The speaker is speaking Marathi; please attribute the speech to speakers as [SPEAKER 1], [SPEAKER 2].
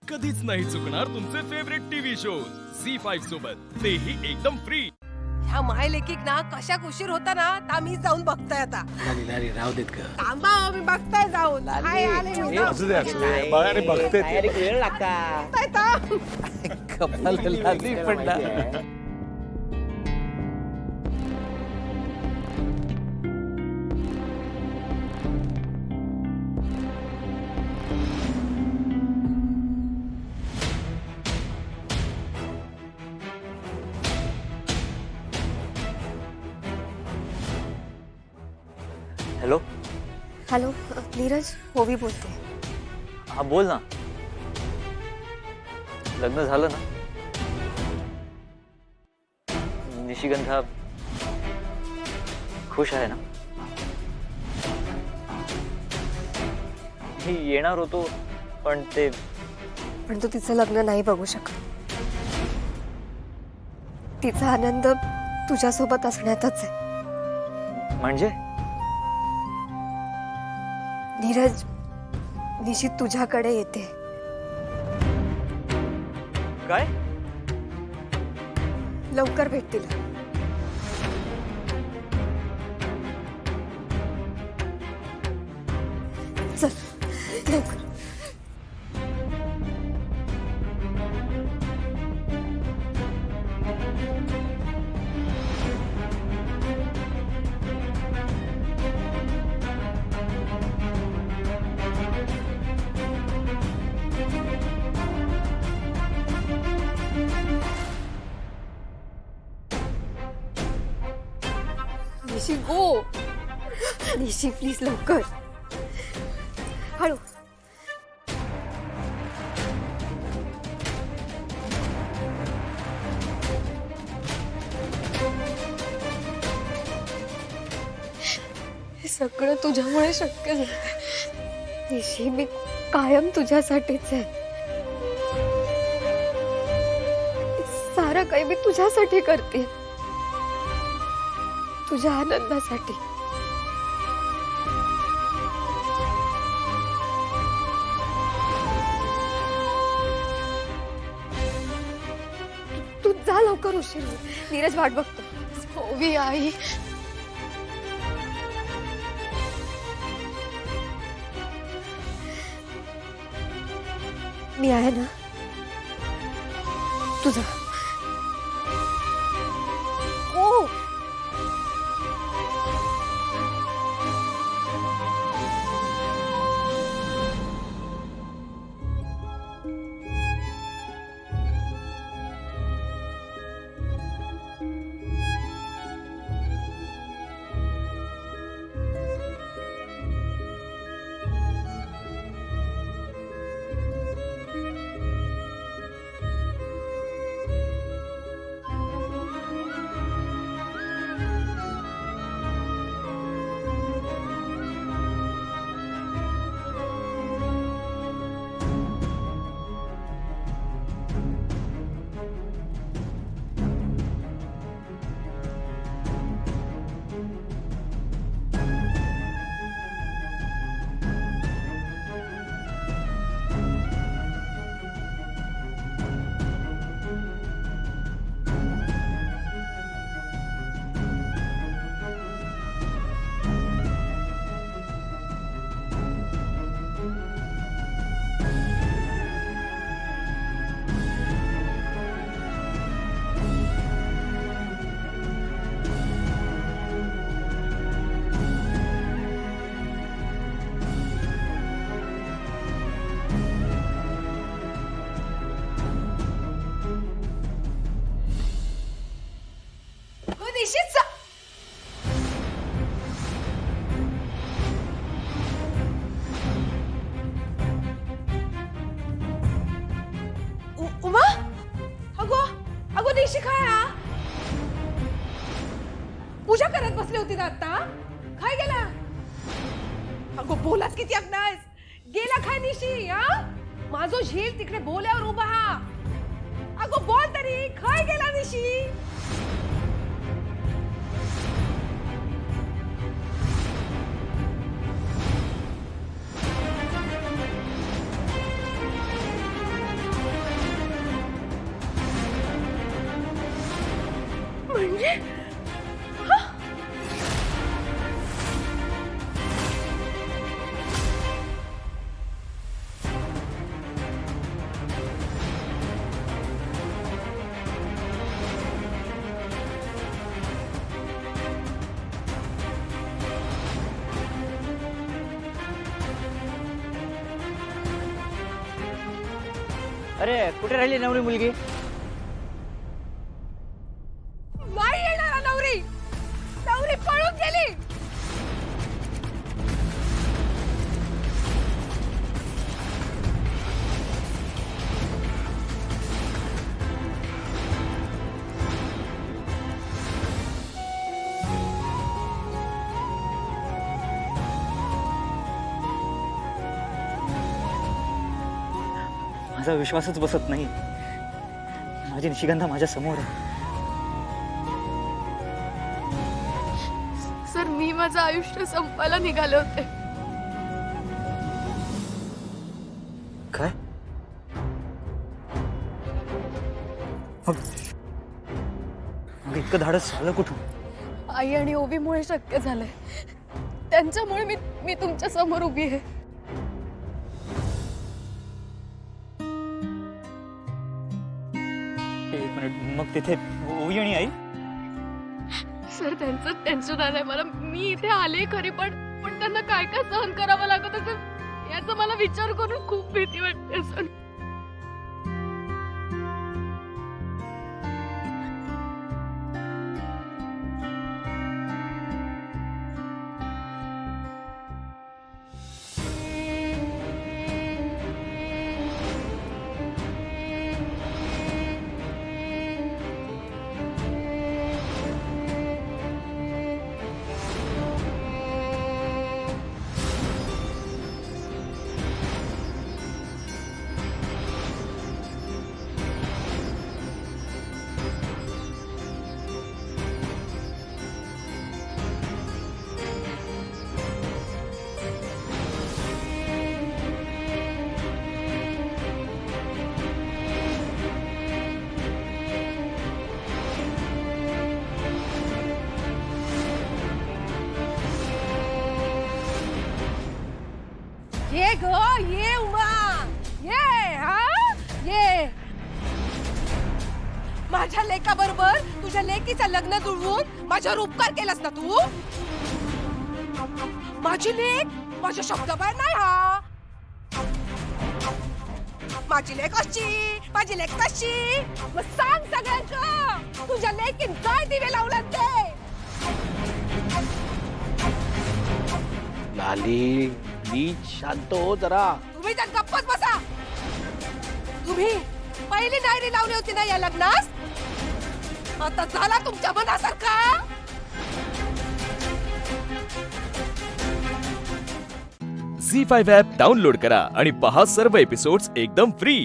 [SPEAKER 1] कधीच नाही चुकणार तुमचे फेवरेट टीव्ही शोज झी5 सोबत, तेही एकदम फ्री।
[SPEAKER 2] ह्या माय लेकीक ना कशाक उशीर होता ना ता मी जाऊन बघताय आता।
[SPEAKER 3] लाली लाली राहू देत ग.
[SPEAKER 2] थांबा हो, मी बघताय जाऊन हाय आले मी जाऊन.
[SPEAKER 3] असू दे बघा रे बघते ते.
[SPEAKER 4] वेळ लागता
[SPEAKER 2] बघताय ता.
[SPEAKER 3] कपाला लाली पण ना.
[SPEAKER 4] हॅलो
[SPEAKER 5] हॅलो नीरज ओवी बोलते.
[SPEAKER 4] हा बोल ना. लग्न झालं ना? निशिगंधा खुश आहे ना? मी येणार होतो पण
[SPEAKER 5] पण तू तिचं लग्न नाही बघू शकत. तिचा आनंद तुझ्यासोबत असण्यातच आहे.
[SPEAKER 4] म्हणजे
[SPEAKER 5] नीरज निशी तुझ्याकडे येते.
[SPEAKER 4] काय?
[SPEAKER 5] लवकर भेटतील. चल लवकर. निशी गो. निशी प्लीज लवकर. हळू. हे सगळं तुझ्यामुळे शक्य झालं. निशी मी कायम तुझ्यासाठीच आहे. सारं काही मी तुझ्यासाठी करते, तुझ्या आनंदासाठी. तू जा लवकर, उशीर होईल. नीरज वाट बघतो. ओवी आई. मी आहे ना. तुझा ओ निशीच.
[SPEAKER 2] उमा अगो अगो निशी काय हा? पूजा करत बसली होती ना आता. काय गेला? अगो बोलाच किती अग्नास. गेला काय निशी? हा माझो झील तिकडे बोल्यावर उभा हा. अगो बोल तरी, काय गेला निशी? म्हणजे
[SPEAKER 4] अरे कुठे राहिली नवरी मुलगी?
[SPEAKER 2] नाही येणार नवरी. नवरी पळून गेली.
[SPEAKER 4] माझा विश्वासच बसत नाही. माझी निशिगंधा माझ्या समोर आहे.
[SPEAKER 5] सर मी माझं आयुष्य संपायला निघाले होते.
[SPEAKER 4] काय? मग इतकं धाडस झालं कुठून?
[SPEAKER 5] आई आणि ओवीमुळे शक्य झालंय. त्यांच्यामुळे मी तुमच्या समोर उभी आहे.
[SPEAKER 4] एक मिनिट, मग तिथे ओवी आणि आई?
[SPEAKER 5] सर त्यांचं टेन्शन आलंय मला. मी इथे आले खरी पण त्यांना काय काय सहन करावं लागत असेल याचा मला विचार करून खूप भीती वाटते सर.
[SPEAKER 2] ये ग ये उमा ये. हा ये. माझ्या लेकाबरोबर तुझ्या लेकीचं लग्न जुळवून माझ्यावर उपकार केलास ना तू. माझी लेक माझ्या शब्दाबाहेर नाही. हा माझी लेक अशी माझी लेक तशी. मग सांग सगळ्यांना तुझ्या लेकीन काय दिवे लावलात ते.
[SPEAKER 3] लाली प्लीज शांत हो जरा.
[SPEAKER 2] तुम्ही तर गप्पच बसा. तुम्ही पहिली डायरी लावली होती ना या लग्नास. आता झाला तुमच्या मनासारखा.
[SPEAKER 1] झी 5 ॲप डाउनलोड करा आणि पहा सर्व एपिसोड्स एकदम फ्री.